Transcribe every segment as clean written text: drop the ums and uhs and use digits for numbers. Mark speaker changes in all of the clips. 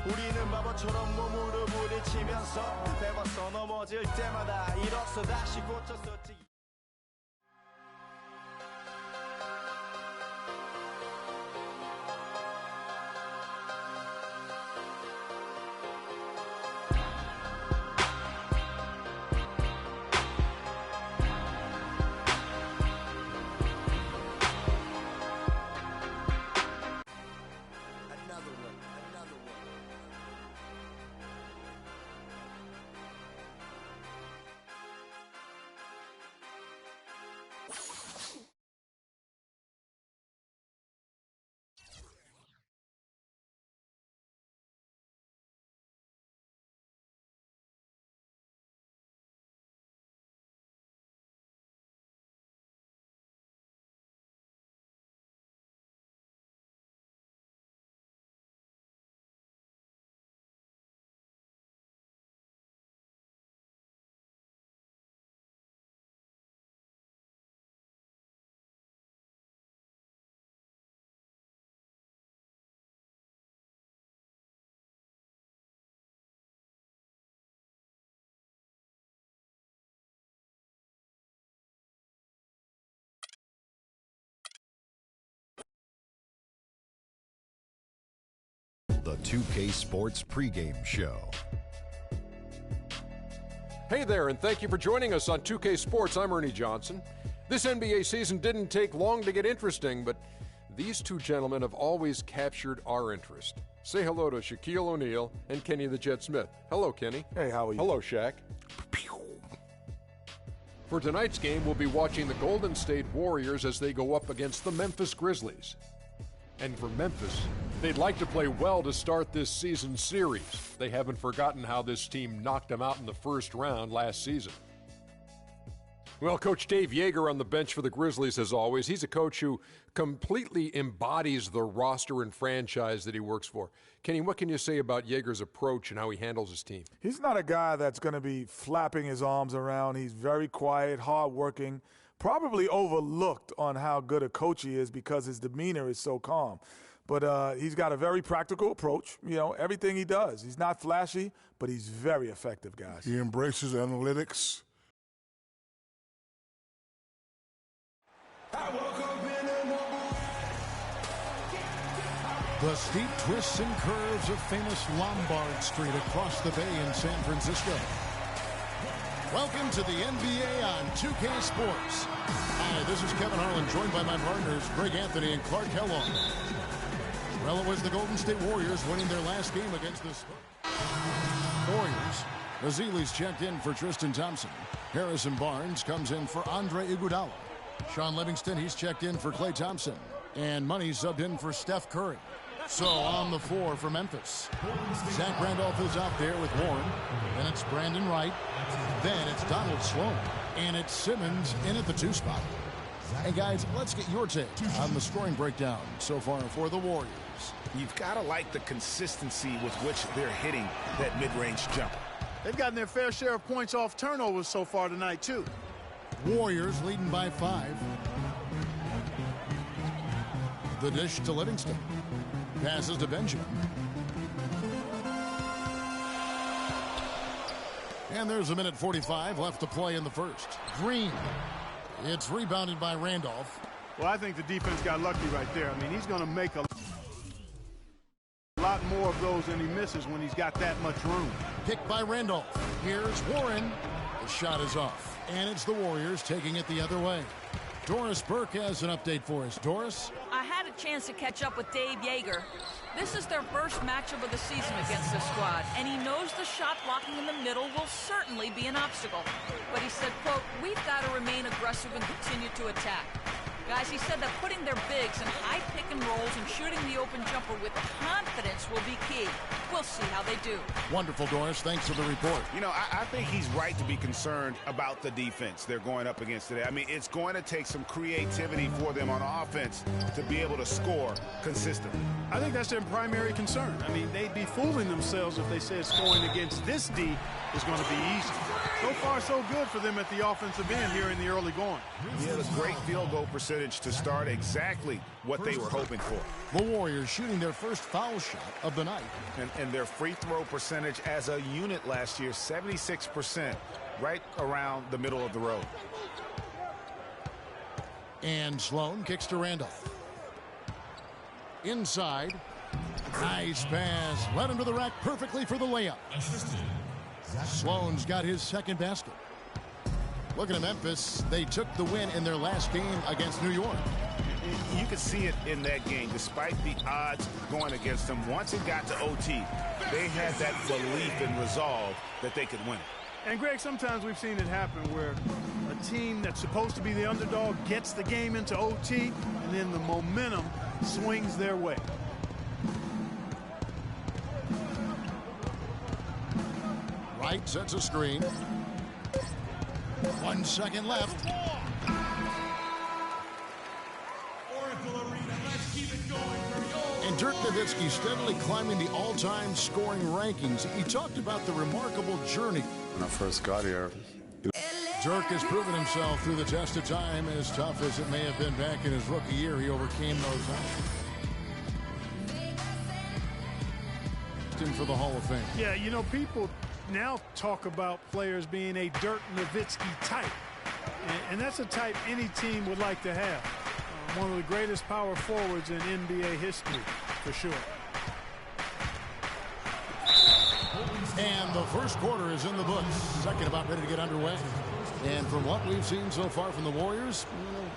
Speaker 1: 우리는 바보처럼 몸으로 부딪히면서 배웠어 넘어질 때마다 일어서 다시 고쳤었지.
Speaker 2: The 2K Sports pregame show.
Speaker 3: Hey there, and thank you for joining us on 2K Sports. I'm Ernie Johnson. This NBA season didn't take long to get interesting, but these two gentlemen have always captured our interest. Say hello to Shaquille O'Neal and Kenny the Jet Smith. Hello, Kenny.
Speaker 4: Hey, how are you?
Speaker 3: Hello, Shaq. For tonight's game, we'll be watching the Golden State Warriors as they go up against the Memphis Grizzlies. And for Memphis, they'd like to play well to start this season series. They haven't forgotten how this team knocked them out in the first round last season. Well, Coach Dave Yeager on the bench for the Grizzlies, as always. He's a coach who completely embodies the roster and franchise that he works for. Kenny, what can you say about Yeager's approach and how he handles his team?
Speaker 4: He's not a guy that's going to be flapping his arms around. He's very quiet, hardworking, probably overlooked on how good a coach he is because his demeanor is so calm. But he's got a very practical approach. You know, everything he does. He's not flashy, but he's very effective, guys.
Speaker 5: He embraces analytics.
Speaker 6: The steep twists and curves of famous Lombard Street across the bay in San Francisco. Welcome to the NBA on 2K Sports. Hi, this is Kevin Harlan, joined by my partners Greg Anthony and Clark Kellogg. Well, it was the Golden State Warriors winning their last game against the Warriors. Azili's checked in for Tristan Thompson. Harrison Barnes comes in for Andre Iguodala. Sean Livingston, he's checked in for Klay Thompson. And Money subbed in for Steph Curry. So on the floor for Memphis, Zach Randolph is out there with Warren. Then it's Brandon Wright. Then it's Donald Sloan. And it's Simmons in at the 2 spot. Hey, guys, let's get your take on the scoring breakdown so far for the Warriors.
Speaker 7: You've got to like the consistency with which they're hitting that mid-range jumper.
Speaker 8: They've gotten their fair share of points off turnovers so far tonight, too.
Speaker 6: Warriors leading by 5. The dish to Livingston. Passes to Benjamin. And there's a minute 45 left to play in the first. Green. It's rebounded by Randolph.
Speaker 8: Well, I think the defense got lucky right there. I mean, he's going to make a lot more of those than he misses when he's got that much room.
Speaker 6: Picked by Randolph. Here's Warren. The shot is off. And it's the Warriors taking it the other way. Doris Burke has an update for us. Doris?
Speaker 9: I had a chance to catch up with Dave Yeager. This is their first matchup of the season against this squad, and he knows the shot blocking in the middle will certainly be an obstacle. But he said, quote, "We've got to remain aggressive and continue to attack." Guys, he said that putting their bigs in high pick and rolls and shooting the open jumper with confidence will be key. We'll see how they do.
Speaker 6: Wonderful, Doris. Thanks for the report.
Speaker 7: You know, I think he's right to be concerned about the defense they're going up against today. I mean, it's going to take some creativity for them on offense to be able to score consistently.
Speaker 8: I think that's their primary concern. I mean, they'd be fooling themselves if they said scoring against this D is going to be easy. So far, so good for them at the offensive end here in the early going.
Speaker 7: Yeah, it was great field goal percentage to start, exactly what they were hoping for.
Speaker 6: The Warriors shooting their first foul shot of the night.
Speaker 7: And and their free throw percentage as a unit last year, 76%, right around the middle of the road.
Speaker 6: And Sloan kicks to Randolph. Inside. Nice pass. Led him to the rack perfectly for the layup. Sloan's got his second basket. Looking at Memphis, they took the win in their last game against New York.
Speaker 7: You could see it in that game, despite the odds going against them. Once it got to OT, they had that belief and resolve that they could win it.
Speaker 8: And, Greg, sometimes we've seen it happen where a team that's supposed to be the underdog gets the game into OT, and then the momentum swings their way.
Speaker 6: Wright sets a screen. 1 second left. And Dirk Nowitzki steadily climbing the all-time scoring rankings. He talked about the remarkable journey.
Speaker 10: When I first got here,
Speaker 6: Dirk has proven himself through the test of time. As tough as it may have been back in his rookie year, he overcame those odds. For the Hall of Fame.
Speaker 8: Yeah, you know, people now talk about players being a Dirk Nowitzki type. And that's a type any team would like to have. One of the greatest power forwards in NBA history, for sure.
Speaker 6: And the first quarter is in the books. Second about ready to get underway. And from what we've seen so far from the Warriors,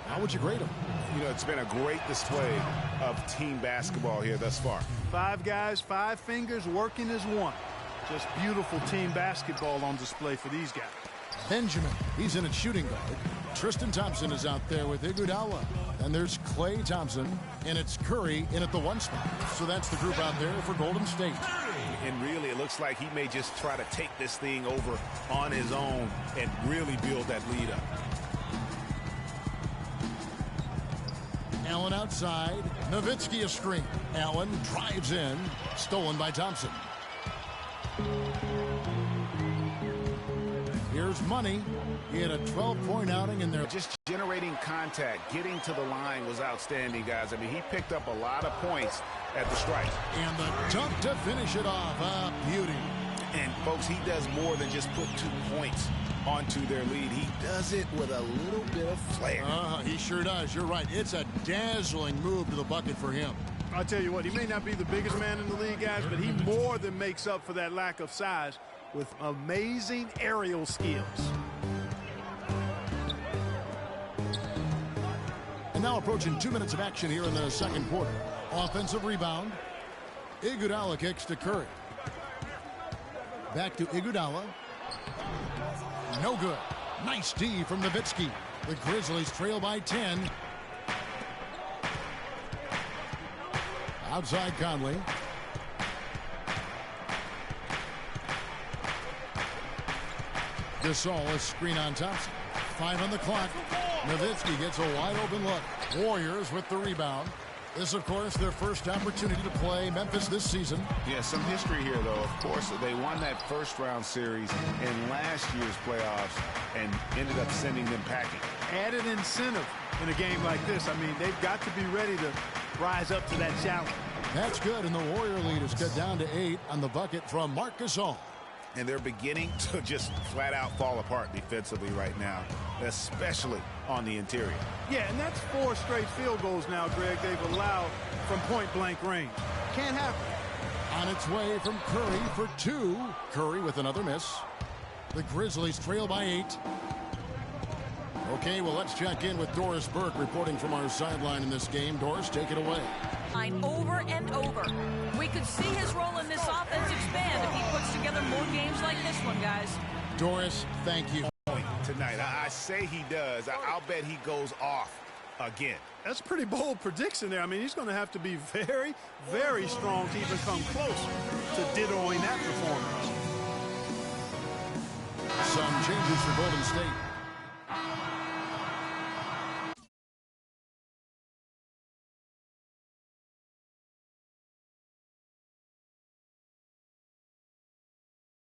Speaker 6: how would you grade them?
Speaker 7: You know, it's been a great display of team basketball here thus far.
Speaker 8: 5 guys, 5 fingers working as one. Just beautiful team basketball on display for these guys.
Speaker 6: Benjamin, he's in at shooting guard. Tristan Thompson is out there with Iguodala. And there's Klay Thompson, and it's Curry in at the 1 spot. So that's the group out there for Golden State.
Speaker 7: And really, it looks like he may just try to take this thing over on his own and really build that lead up.
Speaker 6: Allen outside. Nowitzki a screen. Allen drives in. Stolen by Thompson. Here's Money. He had a 12-point outing in there.
Speaker 7: Just generating contact, getting to the line was outstanding, guys. I mean, he picked up a lot of points at the strike.
Speaker 6: And the dunk to finish it off. A beauty.
Speaker 7: And, folks, he does more than just put 2 points onto their lead. He does it with a little bit of flair.
Speaker 6: He sure does. You're right. It's a dazzling move to the bucket for him.
Speaker 8: I'll tell you what, he may not be the biggest man in the league, guys, but he more than makes up for that lack of size with amazing aerial skills.
Speaker 6: And now approaching 2 minutes of action here in the second quarter. Offensive rebound. Iguodala kicks to Curry. Back to Iguodala. No good. Nice D from Nowitzki. The Grizzlies trail by 10. Outside Conley. Gasol, a screen on Thompson. 5 on the clock. Nowitzki gets a wide open look. Warriors with the rebound. This, of course, their first opportunity to play Memphis this season.
Speaker 7: Yeah, some history here, though. Of course, they won that first-round series in last year's playoffs and ended up sending them packing.
Speaker 8: Added incentive in a game like this. I mean, they've got to be ready to rise up to that challenge.
Speaker 6: That's good, and the Warrior lead is cut down to 8 on the bucket from Marc Gasol.
Speaker 7: And they're beginning to just flat-out fall apart defensively right now, especially on the interior.
Speaker 8: Yeah, and that's 4 straight field goals now, Greg, they've allowed from point-blank range. Can't happen.
Speaker 6: On its way from Curry for 2. Curry with another miss. The Grizzlies trail by 8. Okay, well, let's check in with Doris Burke reporting from our sideline in this game. Doris, take it away.
Speaker 9: Over and over. We could see his role in this offense expand if he puts together more games like this one, guys.
Speaker 6: Doris, thank you.
Speaker 7: Tonight, I say he does. I'll bet he goes off again.
Speaker 8: That's a pretty bold prediction there. I mean, he's going to have to be very, very strong to even come close to dittoing that performance.
Speaker 6: Some changes for Golden State.